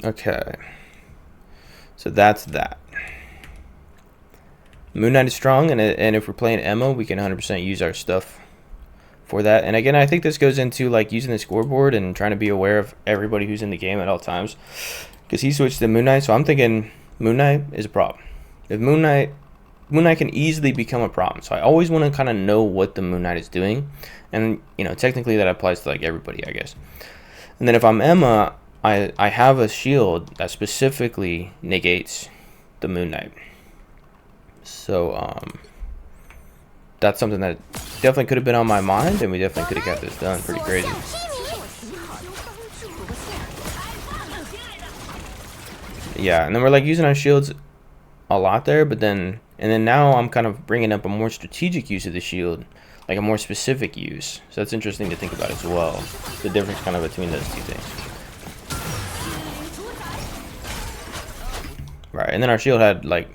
Okay. So that's that. Moon Knight is strong, and if we're playing Emma, we can 100% use our stuff for that. And again, I think this goes into like using the scoreboard and trying to be aware of everybody who's in the game at all times. Because he switched to Moon Knight, so I'm thinking Moon Knight is a problem. If Moon Knight can easily become a problem. So I always want to kind of know what the Moon Knight is doing. And, you know, technically that applies to like everybody, I guess. And then if I'm Emma, I have a shield that specifically negates the Moon Knight. So that's something that definitely could have been on my mind, and we definitely could have got this done. Pretty crazy. Yeah, and then we're like using our shields a lot there, but then now I'm kind of bringing up a more strategic use of the shield, like a more specific use. So that's interesting to think about as well, the difference kind of between those two things. Right, and then our shield had like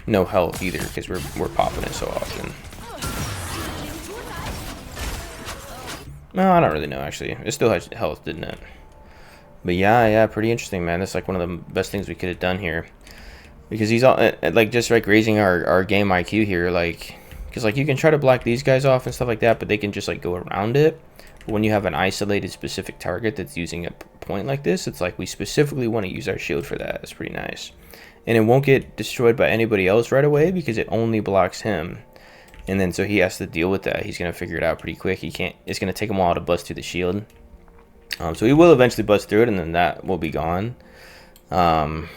no health either because we're popping it so often. No, I don't really know actually. It still had health, didn't it? But yeah, pretty interesting, man. That's like one of the best things we could have done here, because he's all like just like raising our game IQ here, like because like you can try to block these guys off and stuff like that, but they can just like go around it. But when you have an isolated specific target that's using a point like this, it's like we specifically want to use our shield for that. It's pretty nice, and it won't get destroyed by anybody else right away because it only blocks him. And then so he has to deal with that. He's gonna figure it out pretty quick. It's gonna take him a while to bust through the shield. So he will eventually bust through it, and then that will be gone. Then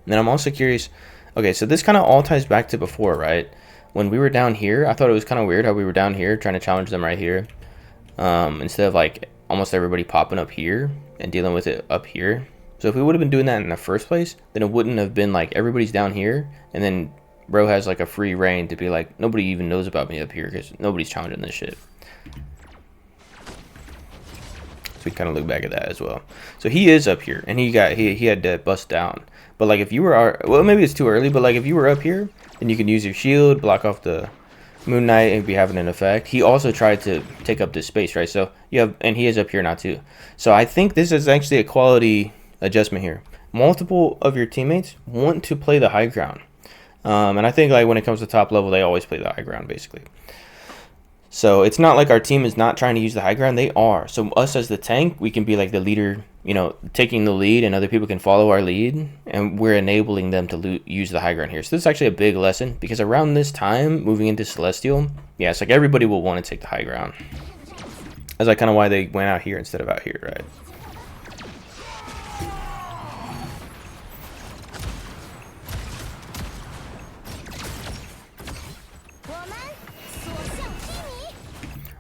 I'm also curious. Okay, so this kind of all ties back to before, right? When we were down here, I thought it was kind of weird how we were down here trying to challenge them right here, instead of like almost everybody popping up here and dealing with it up here. So if we would have been doing that in the first place, then it wouldn't have been like everybody's down here, and then bro has like a free reign to be like, nobody even knows about me up here because nobody's challenging this shit. So we kind of look back at that as well. So he is up here, and he had to bust down. But like if you were, well, maybe it's too early, but like if you were up here, then you can use your shield, block off the Moon Knight, and be having an effect. He also tried to take up this space, right? So you have, and he is up here now too. So I think this is actually a quality adjustment here. Multiple of your teammates want to play the high ground. And I think like when it comes to top level, they always play the high ground basically. So it's not like our team is not trying to use the high ground. They are. So us as the tank, we can be like the leader, you know, taking the lead, and other people can follow our lead, and we're enabling them to use the high ground here. So this is actually a big lesson, because around this time, moving into Celestial, yeah, it's like everybody will want to take the high ground. That's like kind of why they went out here instead of out here, right?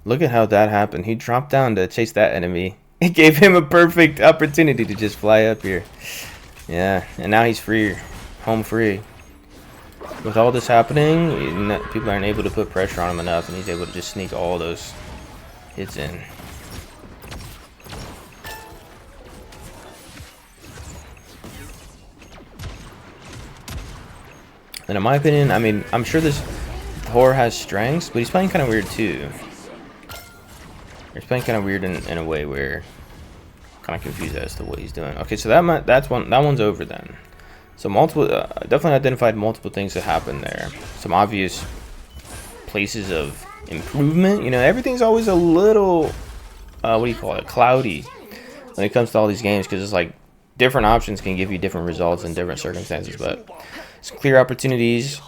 Look at how that happened. He dropped down to chase that enemy. It gave him a perfect opportunity to just fly up here. Yeah, and now he's free, home free. With all this happening, people aren't able to put pressure on him enough, and he's able to just sneak all those hits in. And in my opinion, I mean, I'm sure this Horror has strengths, but he's playing kind of weird too. He's playing kind of weird in a way where I'm kind of confused as to what he's doing. Okay, so that one's over then. So multiple, definitely identified multiple things that happened there. Some obvious places of improvement. You know, everything's always a little, what do you call it, cloudy when it comes to all these games, because it's like different options can give you different results in different circumstances. But some clear opportunities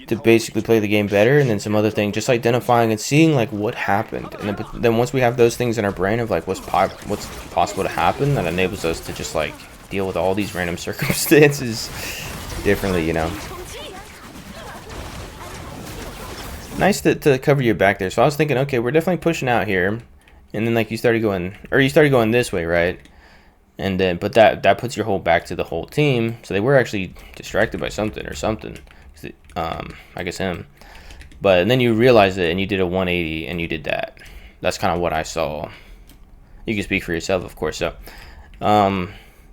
to basically play the game better, and then some other things, just identifying and seeing like what happened, and then once we have those things in our brain of like what's possible to happen, that enables us to just like deal with all these random circumstances differently, you know. Nice to cover your back there. So I was thinking, okay, we're definitely pushing out here, and then like you started going this way, right? And then but that puts your whole back to the whole team, so they were actually distracted by something. I guess him. But then you realized it, and you did a 180, and you did that. That's kind of what I saw. You can speak for yourself, of course. So yeah,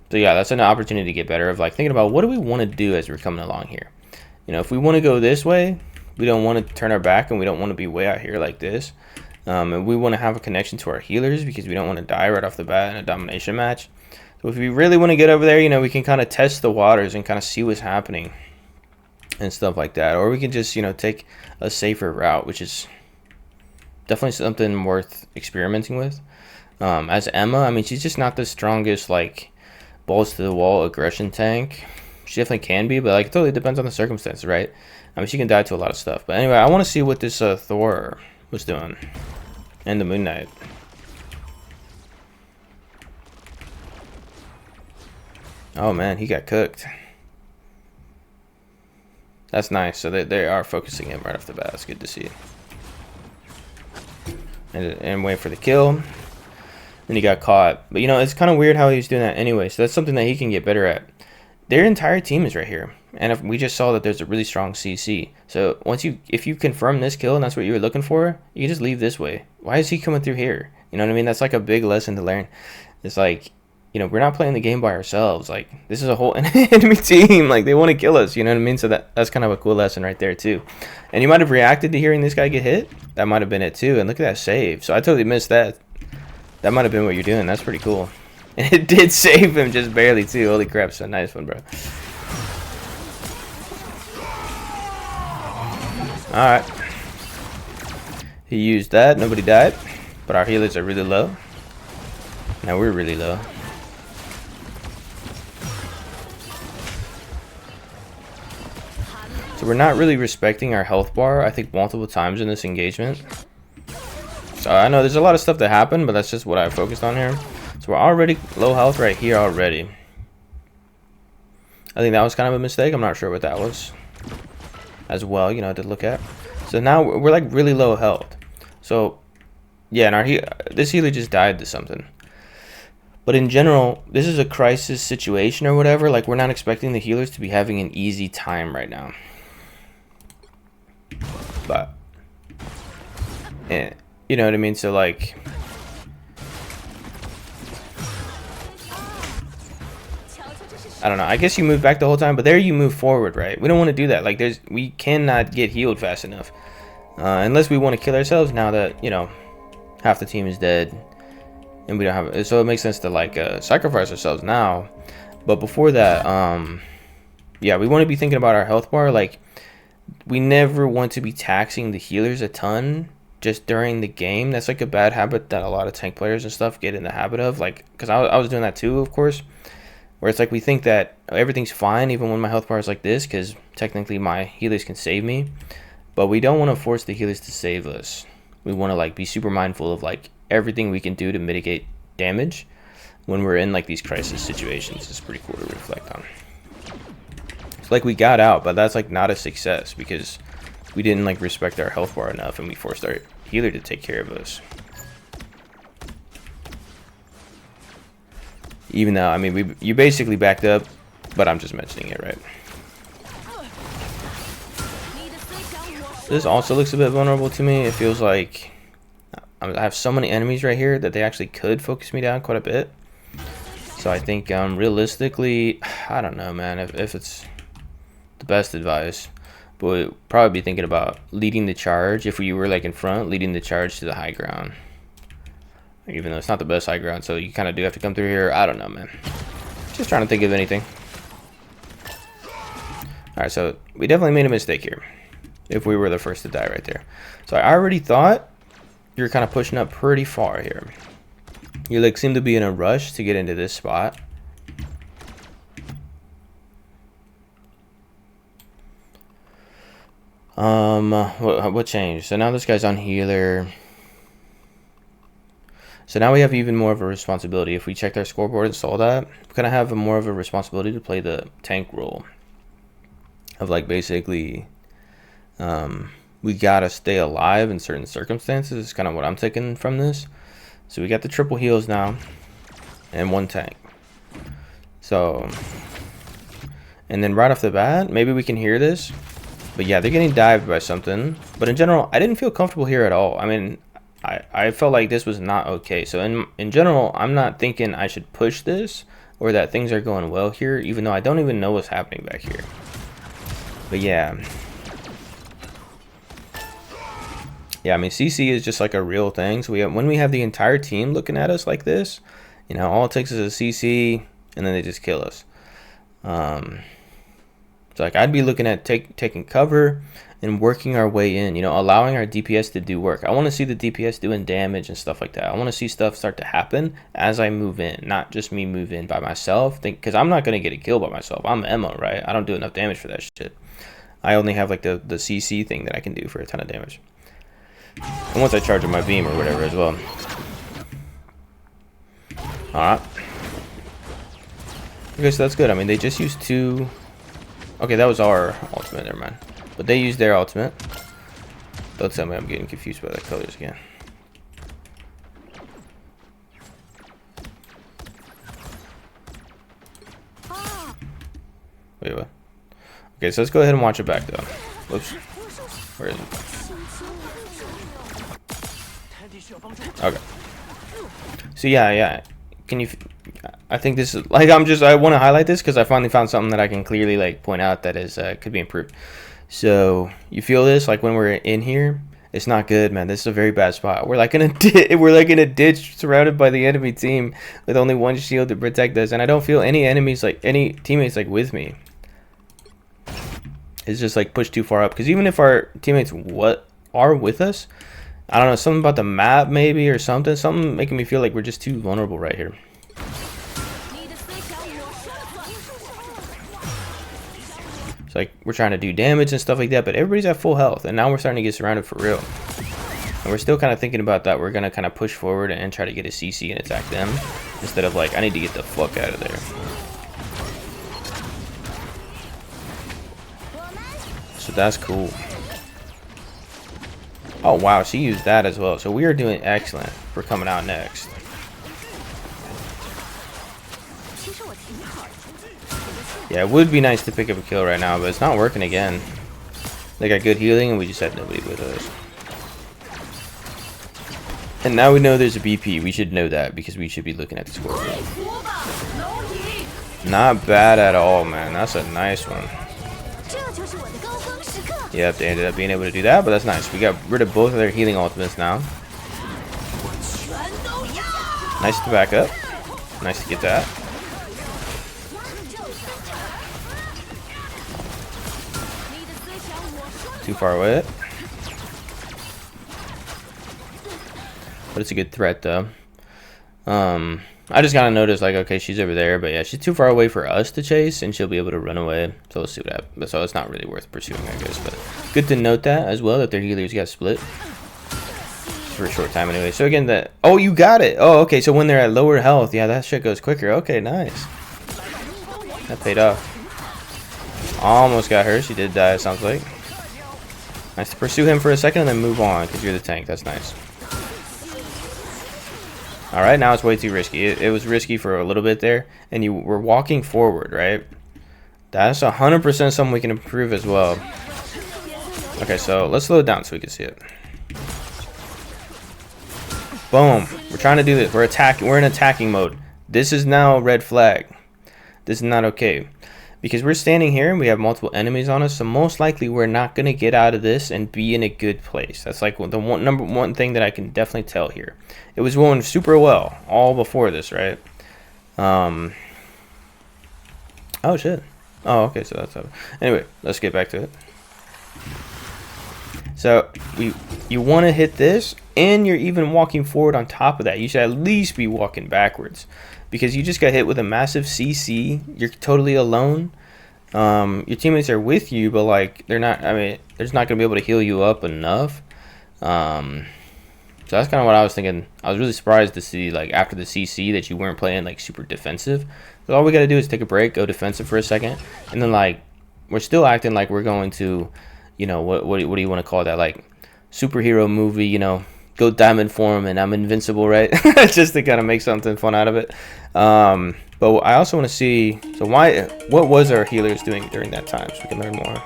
that's an opportunity to get better, of like thinking about what do we want to do as we're coming along here. You know, if we want to go this way, we don't want to turn our back, and we don't want to be way out here like this. And we want to have a connection to our healers, because we don't want to die right off the bat in a domination match. So if we really want to get over there, you know, we can kind of test the waters and kind of see what's happening and stuff like that. Or we can just, you know, take a safer route, which is definitely something worth experimenting with. As Emma, I mean, she's just not the strongest, like, balls to the wall aggression tank. She definitely can be, but like, it totally depends on the circumstances, right? I mean, she can die to a lot of stuff. But anyway, I want to see what this Thor was doing. And the Moon Knight. Oh man, he got cooked. That's nice. So they are focusing him right off the bat. It's good to see. And wait for the kill. And he got caught. But you know, it's kind of weird how he's doing that anyway. So that's something that he can get better at. Their entire team is right here. And if we just saw that there's a really strong CC. So if you confirm this kill and that's what you were looking for, you can just leave this way. Why is he coming through here? You know what I mean? That's like a big lesson to learn. It's like, you know, we're not playing the game by ourselves. Like, this is a whole enemy team. Like, they want to kill us. You know what I mean? So that's kind of a cool lesson right there, too. And you might have reacted to hearing this guy get hit. That might have been it, too. And look at that save. So I totally missed that. That might have been what you're doing. That's pretty cool. And it did save him just barely, too. Holy crap. So nice one, bro. Alright. He used that. Nobody died. But our healers are really low. Now we're really low. So we're not really respecting our health bar, I think, multiple times in this engagement. So I know there's a lot of stuff that happened, but that's just what I focused on here. So we're already low health right here already. I think that was kind of a mistake. I'm not sure what that was as well, you know, to look at. So now we're like really low health. So yeah, and this healer just died to something. But in general, this is a crisis situation or whatever. Like, we're not expecting the healers to be having an easy time right now. But, you know what I mean? So, like, I don't know. I guess you move back the whole time, but there you move forward, right? We don't want to do that. Like, we cannot get healed fast enough. Unless we want to kill ourselves now that, you know, half the team is dead. And we don't have it. So it makes sense to, like, sacrifice ourselves now. But before that, yeah, we want to be thinking about our health bar. Like, we never want to be taxing the healers a ton just during the game. That's like a bad habit that a lot of tank players and stuff get in the habit of. Like, because I was doing that too, of course. Where it's like we think that everything's fine even when my health bar is like this, because technically my healers can save me. But we don't want to force the healers to save us. We want to, like, be super mindful of, like, everything we can do to mitigate damage when we're in, like, these crisis situations. It's pretty cool to reflect on. It's like we got out, but that's, like, not a success because we didn't, like, respect our health bar enough and we forced our healer to take care of us. Even though, I mean, you basically backed up, but I'm just mentioning it, right? This also looks a bit vulnerable to me. It feels like I have so many enemies right here that they actually could focus me down quite a bit. So I think realistically, I don't know, man, if it's the best advice, but we'd probably be thinking about leading the charge. If we were like in front, leading the charge to the high ground. Even though it's not the best high ground, so you kind of do have to come through here. I don't know, man. Just trying to think of anything. Alright, so we definitely made a mistake here. If we were the first to die right there. So I already thought you're kind of pushing up pretty far here. You like seem to be in a rush to get into this spot. What changed? So now this guy's on healer. So now we have even more of a responsibility. If we checked our scoreboard and saw that, we're gonna have more of a responsibility to play the tank role. Of like basically we gotta stay alive in certain circumstances is kind of what I'm taking from this. So we got the triple heals now and one tank. So, and then right off the bat, maybe we can hear this, but yeah, they're getting dived by something. But in general, I didn't feel comfortable here at all. I mean, I felt like this was not okay. So in general, I'm not thinking I should push this or that things are going well here, even though I don't even know what's happening back here. But yeah. Yeah, I mean, CC is just like a real thing. So when we have the entire team looking at us like this, you know, all it takes is a CC, and then they just kill us. So like I'd be looking at taking cover and working our way in, you know, allowing our DPS to do work. I want to see the DPS doing damage and stuff like that. I want to see stuff start to happen as I move in, not just me move in by myself. Because I'm not going to get a kill by myself. I'm Emma, right? I don't do enough damage for that shit. I only have like the CC thing that I can do for a ton of damage. And once I charge up my beam or whatever as well. Alright. Okay, so that's good. I mean, they just used 2... Okay, that was our ultimate, never mind. But they used their ultimate. Don't tell me I'm getting confused by the colors again. Wait, what? Okay, so let's go ahead and watch it back, though. Whoops. Where is it? Okay. So, yeah. Can you... I think this is... Like, I want to highlight this because I finally found something that I can clearly, like, point out that is could be improved. So you feel this, like when we're in here, it's not good, man. This is a very bad spot. We're like in a ditch surrounded by the enemy team with only one shield to protect us, and I don't feel any enemies, like any teammates, like with me. It's just like pushed too far up. Because even if our teammates are with us, I don't know, something about the map maybe or something making me feel like we're just too vulnerable right here. It's like we're trying to do damage and stuff like that, but everybody's at full health, and now we're starting to get surrounded for real. And we're still kind of thinking about that. We're going to kind of push forward and try to get a CC and attack them, instead of like, I need to get the fuck out of there. So that's cool. Oh wow, she used that as well. So we are doing excellent for coming out next. Yeah, it would be nice to pick up a kill right now, but it's not working again. They got good healing, and we just had nobody with us. And now we know there's a BP. We should know that, because we should be looking at the scoreboard. Not bad at all, man. That's a nice one. Yep, they ended up being able to do that, but that's nice. We got rid of both of their healing ultimates now. Nice to back up. Nice to get that. Too far away. But it's a good threat though. I just gotta notice, like, okay, she's over there, but yeah, she's too far away for us to chase, and she'll be able to run away. So let's see what happens. So it's not really worth pursuing, I guess. But good to note that as well, that their healers got split for a short time anyway. So again, that, oh, you got it. Oh, okay. So when they're at lower health, yeah, that shit goes quicker. Okay, nice. That paid off. Almost got her. She did die, it sounds like. Nice to pursue him for a second and then move on, because you're the tank. That's nice. Alright, now it's way too risky. It was risky for a little bit there, and you were walking forward, right? That's 100% something we can improve as well. Okay, so let's slow it down so we can see it. Boom. We're trying to do this. We're attacking. We're in attacking mode. This is now a red flag. This is not okay. Because we're standing here and we have multiple enemies on us, so most likely we're not going to get out of this and be in a good place. That's like the number one thing that I can definitely tell here. It was going super well all before this, right? Oh shit. Oh, okay, so that's anyway, let's get back to it. So you want to hit this, and you're even walking forward on top of that. You should at least be walking backwards, because you just got hit with a massive CC. You're totally alone. Your teammates are with you, but like they're not. I mean, they're just not gonna be able to heal you up enough. So that's kind of what I was thinking. I was really surprised to see, like, after the CC that you weren't playing like super defensive. So all we gotta do is take a break, go defensive for a second, and then like we're still acting like we're going to, you know, what do you want to call that, like superhero movie, you know, go diamond form and I'm invincible, right? Just to kind of make something fun out of it. But I also want to see, so what was our healers doing during that time, so we can learn more.